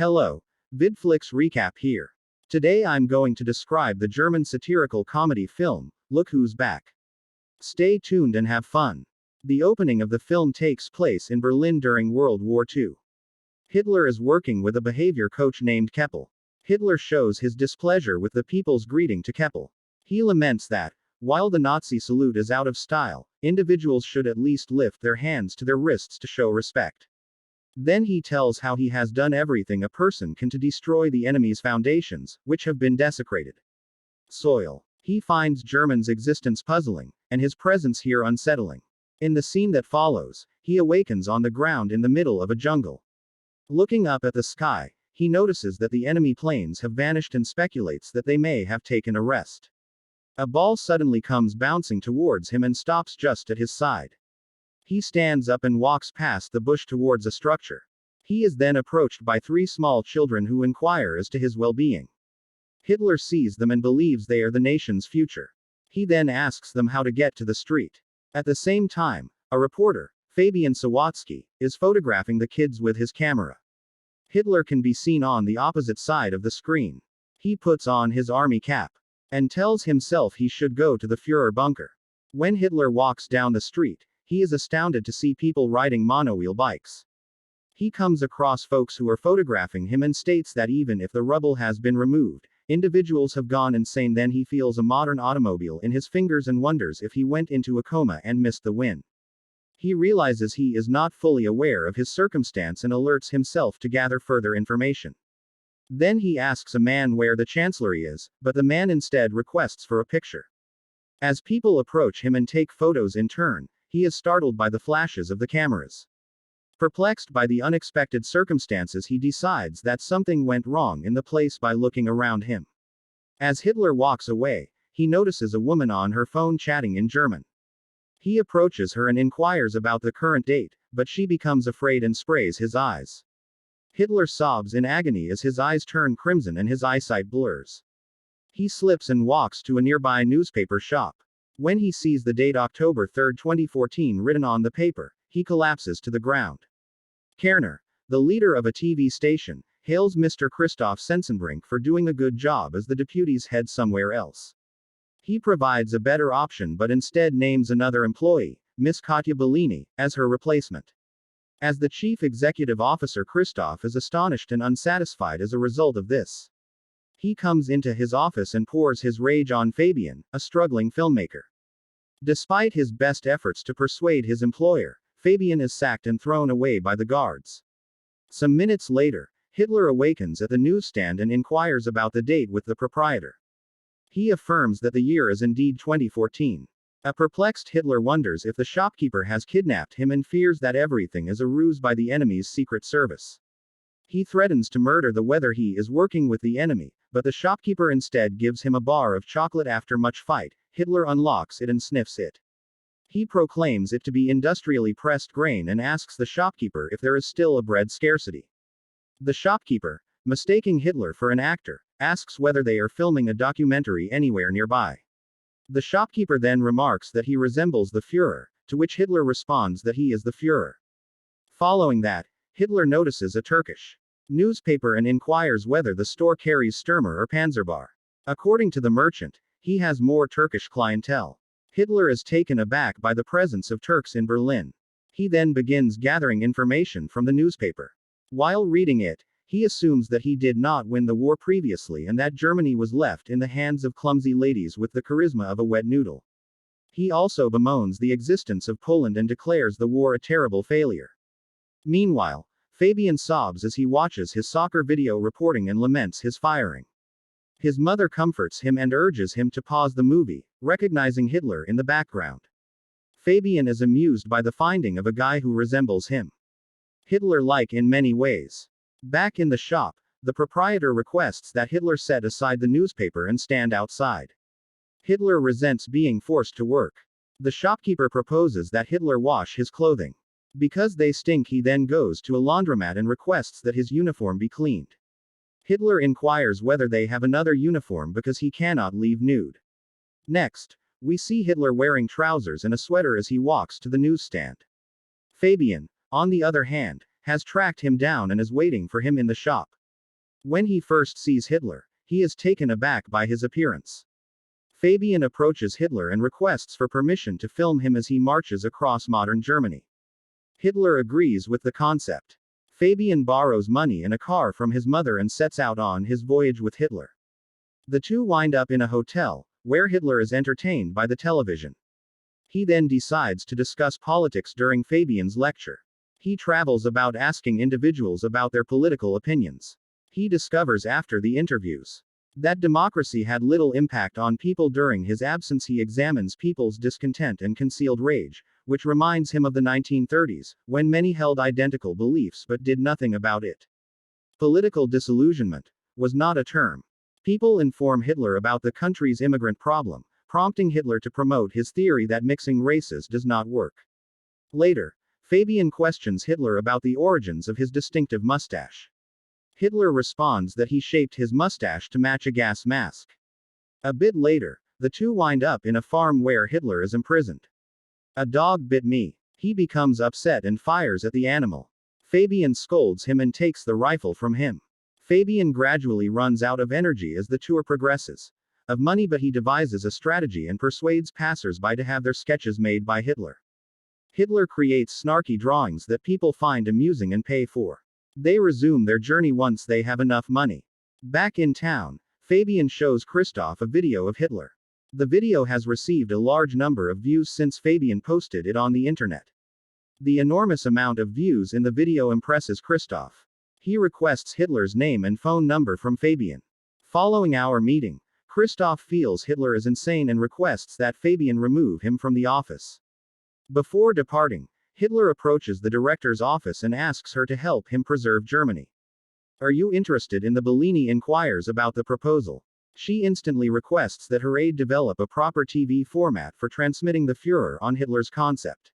Hello, VidFlix recap here. Today I'm going to describe the German satirical comedy film, Look Who's Back. Stay tuned and have fun. The opening of the film takes place in Berlin during World War II. Hitler is working with a behavior coach named Keppel. Hitler shows his displeasure with the people's greeting to Keppel. He laments that, while the Nazi salute is out of style, individuals should at least lift their hands to their wrists to show respect. Then he tells how he has done everything a person can to destroy the enemy's foundations, which have been desecrated. Soil. He finds German's existence puzzling, and his presence here unsettling. In the scene that follows, he awakens on the ground in the middle of a jungle. Looking up at the sky, he notices that the enemy planes have vanished and speculates that they may have taken a rest. A ball suddenly comes bouncing towards him and stops just at his side. He stands up and walks past the bush towards a structure. He is then approached by three small children who inquire as to his well-being. Hitler sees them and believes they are the nation's future. He then asks them how to get to the street. At the same time, a reporter, Fabian Sawatzki, is photographing the kids with his camera. Hitler can be seen on the opposite side of the screen. He puts on his army cap and tells himself he should go to the Führer bunker. When Hitler walks down the street, he is astounded to see people riding monowheel bikes. He comes across folks who are photographing him and states that even if the rubble has been removed, individuals have gone insane. Then he feels a modern automobile in his fingers and wonders if he went into a coma and missed the win. He realizes he is not fully aware of his circumstance and alerts himself to gather further information. Then he asks a man where the chancellery is, but the man instead requests for a picture. As people approach him and take photos in turn, he is startled by the flashes of the cameras. Perplexed by the unexpected circumstances, he decides that something went wrong in the place by looking around him. As Hitler walks away, he notices a woman on her phone chatting in German. He approaches her and inquires about the current date, but she becomes afraid and sprays his eyes. Hitler sobs in agony as his eyes turn crimson and his eyesight blurs. He slips and walks to a nearby newspaper shop. When he sees the date October 3, 2014 written on the paper, he collapses to the ground. Kerner, the leader of a TV station, hails Mr. Christoph Sensenbrink for doing a good job as the deputy's head somewhere else. He provides a better option but instead names another employee, Miss Katja Bellini, as her replacement. As the chief executive officer, Christoph is astonished and unsatisfied as a result of this. He comes into his office and pours his rage on Fabian, a struggling filmmaker. Despite his best efforts to persuade his employer, Fabian is sacked and thrown away by the guards. Some minutes later, Hitler awakens at the newsstand and inquires about the date with the proprietor. He affirms that the year is indeed 2014. A perplexed Hitler wonders if the shopkeeper has kidnapped him and fears that everything is a ruse by the enemy's secret service. He threatens to murder the whether he is working with the enemy, but the shopkeeper instead gives him a bar of chocolate. After much fight, Hitler unlocks it and sniffs it. He proclaims it to be industrially pressed grain and asks the shopkeeper if there is still a bread scarcity. The shopkeeper, mistaking Hitler for an actor, asks whether they are filming a documentary anywhere nearby. The shopkeeper then remarks that he resembles the Führer, to which Hitler responds that he is the Führer. Following that, Hitler notices a Turkish newspaper and inquires whether the store carries Stürmer or Panzerbar. According to the merchant, he has more Turkish clientele. Hitler is taken aback by the presence of Turks in Berlin. He then begins gathering information from the newspaper. While reading it, he assumes that he did not win the war previously and that Germany was left in the hands of clumsy ladies with the charisma of a wet noodle. He also bemoans the existence of Poland and declares the war a terrible failure. Meanwhile, Fabian sobs as he watches his soccer video reporting and laments his firing. His mother comforts him and urges him to pause the movie, recognizing Hitler in the background. Fabian is amused by the finding of a guy who resembles him. Hitler-like in many ways. Back in the shop, the proprietor requests that Hitler set aside the newspaper and stand outside. Hitler resents being forced to work. The shopkeeper proposes that Hitler wash his clothing. Because they stink, he then goes to a laundromat and requests that his uniform be cleaned. Hitler inquires whether they have another uniform because he cannot leave nude. Next, we see Hitler wearing trousers and a sweater as he walks to the newsstand. Fabian, on the other hand, has tracked him down and is waiting for him in the shop. When he first sees Hitler, he is taken aback by his appearance. Fabian approaches Hitler and requests for permission to film him as he marches across modern Germany. Hitler agrees with the concept. Fabian borrows money and a car from his mother and sets out on his voyage with Hitler. The two wind up in a hotel, where Hitler is entertained by the television. He then decides to discuss politics during Fabian's lecture. He travels about asking individuals about their political opinions. He discovers after the interviews that democracy had little impact on people during his absence. He examines people's discontent and concealed rage, which reminds him of the 1930s, when many held identical beliefs but did nothing about it. Political disillusionment was not a term. People inform Hitler about the country's immigrant problem, prompting Hitler to promote his theory that mixing races does not work. Later, Fabian questions Hitler about the origins of his distinctive mustache. Hitler responds that he shaped his mustache to match a gas mask. A bit later, the two wind up in a farm where Hitler is imprisoned. "A dog bit me." He becomes upset and fires at the animal. Fabian scolds him and takes the rifle from him. Fabian gradually runs out of energy as the tour progresses. Of money, but he devises a strategy and persuades passers-by to have their sketches made by Hitler. Hitler creates snarky drawings that people find amusing and pay for. They resume their journey once they have enough money. Back in town, Fabian shows Christoph a video of Hitler. The video has received a large number of views since Fabian posted it on the internet. The enormous amount of views in the video impresses Christoph. He requests Hitler's name and phone number from Fabian. Following our meeting, Christoph feels Hitler is insane and requests that Fabian remove him from the office. Before departing, Hitler approaches the director's office and asks her to help him preserve Germany. "Are you interested in the?" Bellini inquires about the proposal. She instantly requests that her aide develop a proper TV format for transmitting the Führer on Hitler's concept.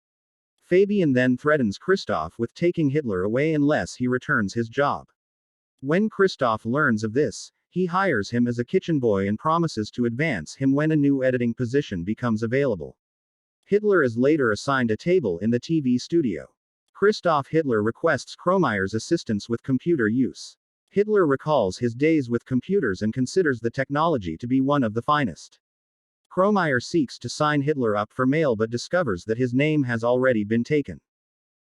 Fabian then threatens Christoph with taking Hitler away unless he returns his job. When Christoph learns of this, he hires him as a kitchen boy and promises to advance him when a new editing position becomes available. Hitler is later assigned a table in the TV studio. Christoph Hitler requests Kromayer's assistance with computer use. Hitler recalls his days with computers and considers the technology to be one of the finest. Kromayer seeks to sign Hitler up for mail but discovers that his name has already been taken.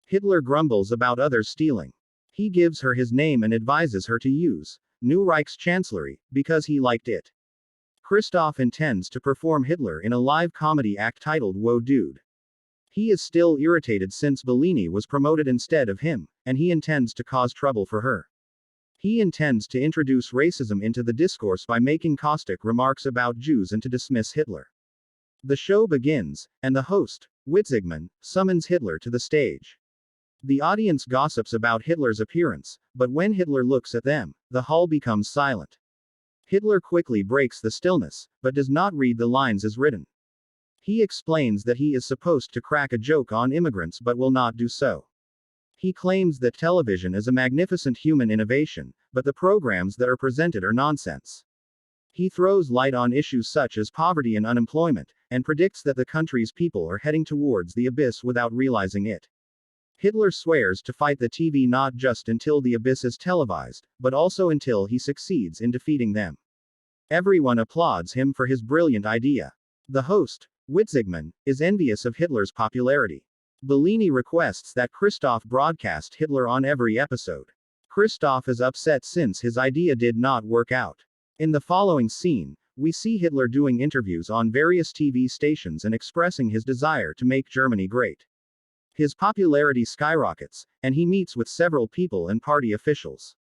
Hitler grumbles about others stealing. He gives her his name and advises her to use New Reichschancellery, because he liked it. Christoph intends to perform Hitler in a live comedy act titled Whoa Dude. He is still irritated since Bellini was promoted instead of him, and he intends to cause trouble for her. He intends to introduce racism into the discourse by making caustic remarks about Jews and to dismiss Hitler. The show begins, and the host, Witzigmann, summons Hitler to the stage. The audience gossips about Hitler's appearance, but when Hitler looks at them, the hall becomes silent. Hitler quickly breaks the stillness, but does not read the lines as written. He explains that he is supposed to crack a joke on immigrants but will not do so. He claims that television is a magnificent human innovation, but the programs that are presented are nonsense. He throws light on issues such as poverty and unemployment, and predicts that the country's people are heading towards the abyss without realizing it. Hitler swears to fight the TV not just until the abyss is televised, but also until he succeeds in defeating them. Everyone applauds him for his brilliant idea. The host, Witzigmann, is envious of Hitler's popularity. Bellini requests that Christoph broadcast Hitler on every episode. Christoph is upset since his idea did not work out. In the following scene, we see Hitler doing interviews on various TV stations and expressing his desire to make Germany great. His popularity skyrockets, and he meets with several people and party officials.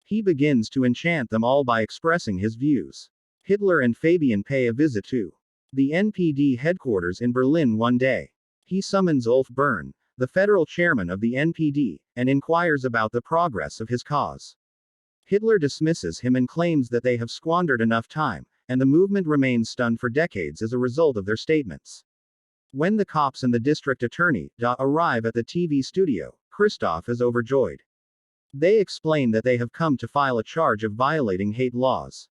He begins to enchant them all by expressing his views. Hitler and Fabian pay a visit to the NPD headquarters in Berlin one day. He summons Ulf Bern, the federal chairman of the NPD, and inquires about the progress of his cause. Hitler dismisses him and claims that they have squandered enough time, and the movement remains stunned for decades as a result of their statements. When the cops and the district attorney arrive at the TV studio, Christoph is overjoyed. They explain that they have come to file a charge of violating hate laws.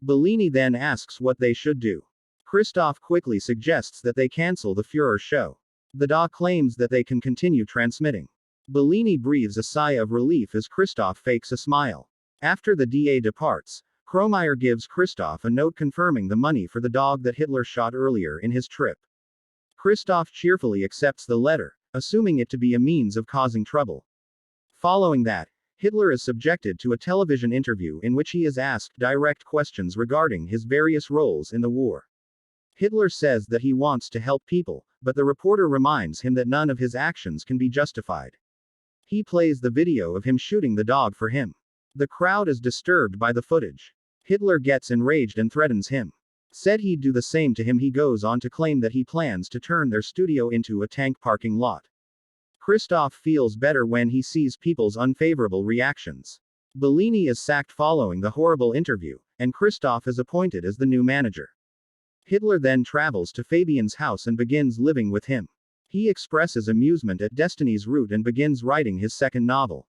Bellini then asks what they should do. Christoph quickly suggests that they cancel the Führer show. The DA claims that they can continue transmitting. Bellini breathes a sigh of relief as Christoph fakes a smile. After the DA departs, Kromeyer gives Christoph a note confirming the money for the dog that Hitler shot earlier in his trip. Christoph cheerfully accepts the letter, assuming it to be a means of causing trouble. Following that, Hitler is subjected to a television interview in which he is asked direct questions regarding his various roles in the war. Hitler says that he wants to help people, but the reporter reminds him that none of his actions can be justified. He plays the video of him shooting the dog for him. The crowd is disturbed by the footage. Hitler gets enraged and threatens him. Said he'd do the same to him. He goes on to claim that he plans to turn their studio into a tank parking lot. Christoph feels better when he sees people's unfavorable reactions. Bellini is sacked following the horrible interview, and Christoph is appointed as the new manager. Hitler then travels to Fabian's house and begins living with him. He expresses amusement at Destiny's route and begins writing his second novel.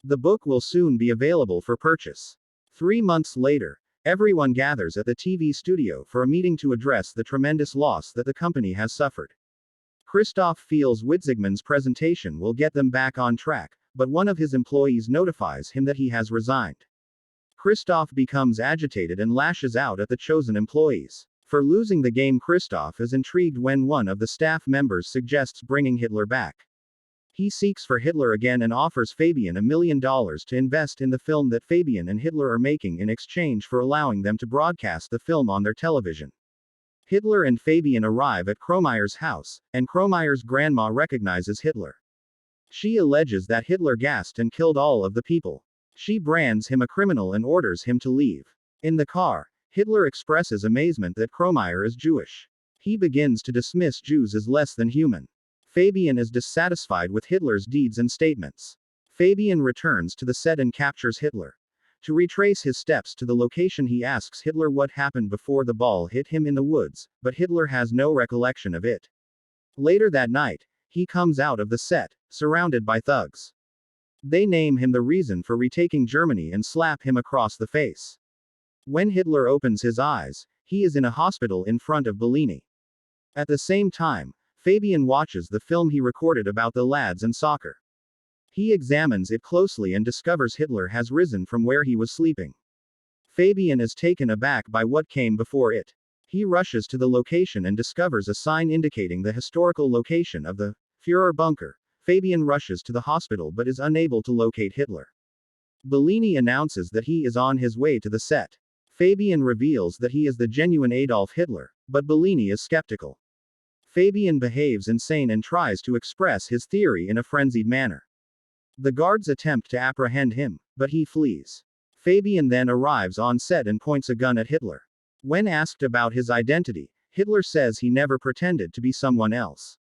The book will soon be available for purchase. 3 months later, everyone gathers at the TV studio for a meeting to address the tremendous loss that the company has suffered. Christoph feels Witzigmann's presentation will get them back on track, but one of his employees notifies him that he has resigned. Christoph becomes agitated and lashes out at the chosen employees. For losing the game, Christoph is intrigued when one of the staff members suggests bringing Hitler back. He seeks for Hitler again and offers Fabian $1 million to invest in the film that Fabian and Hitler are making in exchange for allowing them to broadcast the film on their television. Hitler and Fabian arrive at Kromeyer's house, and Kromeyer's grandma recognizes Hitler. She alleges that Hitler gassed and killed all of the people. She brands him a criminal and orders him to leave. In the car, Hitler expresses amazement that Kromeyer is Jewish. He begins to dismiss Jews as less than human. Fabian is dissatisfied with Hitler's deeds and statements. Fabian returns to the set and captures Hitler. To retrace his steps to the location, he asks Hitler what happened before the ball hit him in the woods, but Hitler has no recollection of it. Later that night, he comes out of the set, surrounded by thugs. They name him the reason for retaking Germany and slap him across the face. When Hitler opens his eyes, he is in a hospital in front of Bellini. At the same time, Fabian watches the film he recorded about the lads and soccer. He examines it closely and discovers Hitler has risen from where he was sleeping. Fabian is taken aback by what came before it. He rushes to the location and discovers a sign indicating the historical location of the Führer bunker. Fabian rushes to the hospital but is unable to locate Hitler. Bellini announces that he is on his way to the set. Fabian reveals that he is the genuine Adolf Hitler, but Bellini is skeptical. Fabian behaves insane and tries to express his theory in a frenzied manner. The guards attempt to apprehend him, but he flees. Fabian then arrives on set and points a gun at Hitler. When asked about his identity, Hitler says he never pretended to be someone else.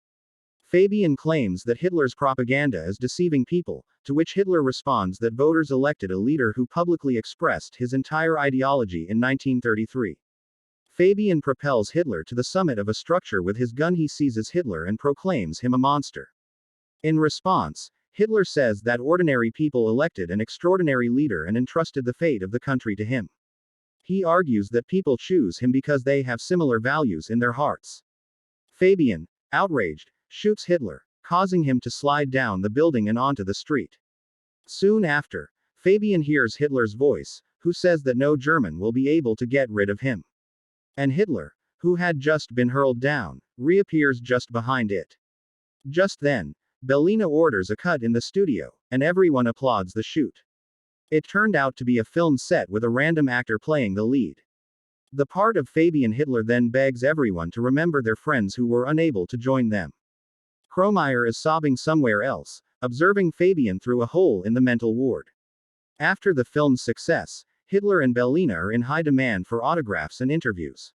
Fabian claims that Hitler's propaganda is deceiving people, to which Hitler responds that voters elected a leader who publicly expressed his entire ideology in 1933. Fabian propels Hitler to the summit of a structure with his gun. He seizes Hitler and proclaims him a monster. In response, Hitler says that ordinary people elected an extraordinary leader and entrusted the fate of the country to him. He argues that people choose him because they have similar values in their hearts. Fabian, outraged, shoots Hitler, causing him to slide down the building and onto the street. Soon after, Fabian hears Hitler's voice, who says that no German will be able to get rid of him. And Hitler, who had just been hurled down, reappears just behind it. Just then, Bellini orders a cut in the studio, and everyone applauds the shoot. It turned out to be a film set with a random actor playing the lead. The part of Fabian Hitler then begs everyone to remember their friends who were unable to join them. Kromeyer is sobbing somewhere else, observing Fabian through a hole in the mental ward. After the film's success, Hitler and Bellini are in high demand for autographs and interviews.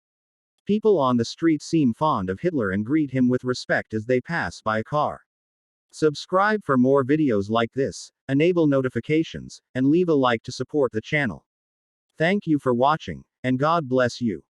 People on the street seem fond of Hitler and greet him with respect as they pass by a car. Subscribe for more videos like this, enable notifications, and leave a like to support the channel. Thank you for watching, and God bless you.